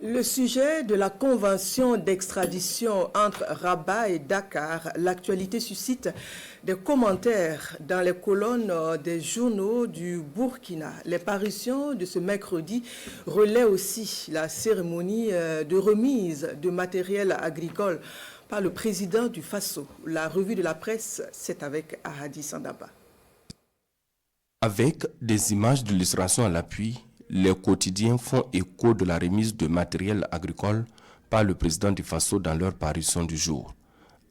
Le sujet de la convention d'extradition entre Rabat et Dakar, l'actualité suscite des commentaires dans les colonnes des journaux du Burkina. Les parutions de ce mercredi relaient aussi la cérémonie de remise de matériel agricole par le président du Faso. La revue de la presse, c'est avec Ahadi Sandaba. Avec des images d'illustration à l'appui, les quotidiens font écho de la remise de matériel agricole par le président du Faso dans leur parution du jour.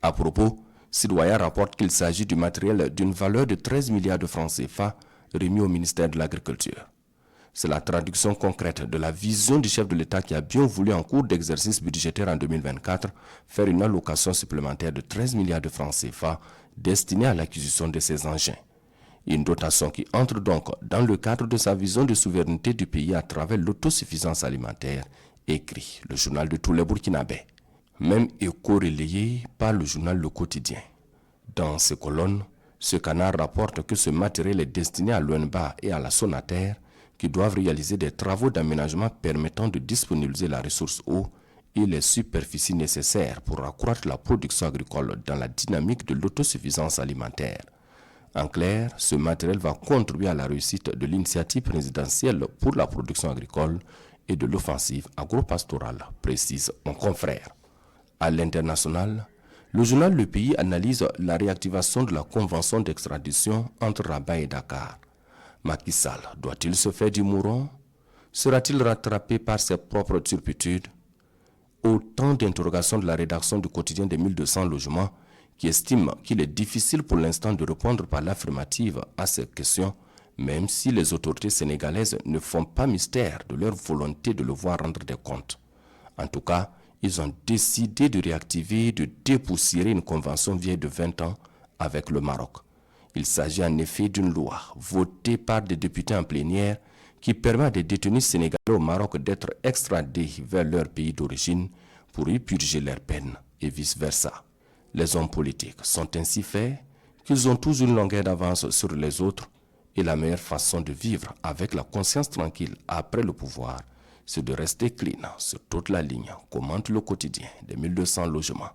À propos, Sidoya rapporte qu'il s'agit du matériel d'une valeur de 13 milliards de francs CFA remis au ministère de l'Agriculture. C'est la traduction concrète de la vision du chef de l'État qui a bien voulu, en cours d'exercice budgétaire en 2024, faire une allocation supplémentaire de 13 milliards de francs CFA destinée à l'acquisition de ces engins. Une dotation qui entre donc dans le cadre de sa vision de souveraineté du pays à travers l'autosuffisance alimentaire, écrit le journal de tous les Burkinabés. Même écho relayé par le journal Le Quotidien. Dans ses colonnes, ce canard rapporte que ce matériel est destiné à l'ONBA et à la Sonater qui doivent réaliser des travaux d'aménagement permettant de disponibiliser la ressource eau et les superficies nécessaires pour accroître la production agricole dans la dynamique de l'autosuffisance alimentaire. En clair, ce matériel va contribuer à la réussite de l'initiative présidentielle pour la production agricole et de l'offensive agro-pastorale, précise mon confrère. À l'international, le journal Le Pays analyse la réactivation de la convention d'extradition entre Rabat et Dakar. Macky Sall doit-il se faire du mouron? Sera-t-il rattrapé par ses propres turpitudes? Autant d'interrogations de la rédaction du quotidien des 1200 logements qui estime qu'il est difficile pour l'instant de répondre par l'affirmative à ces questions, même si les autorités sénégalaises ne font pas mystère de leur volonté de le voir rendre des comptes. En tout cas, ils ont décidé de réactiver, de dépoussiérer une convention vieille de 20 ans avec le Maroc. Il s'agit en effet d'une loi votée par des députés en plénière qui permet à des détenus sénégalais au Maroc d'être extradés vers leur pays d'origine pour y purger leurs peines et vice-versa. Les hommes politiques sont ainsi faits qu'ils ont tous une longueur d'avance sur les autres et la meilleure façon de vivre avec la conscience tranquille après le pouvoir, c'est de rester clean sur toute la ligne, commente le quotidien des 1200 logements.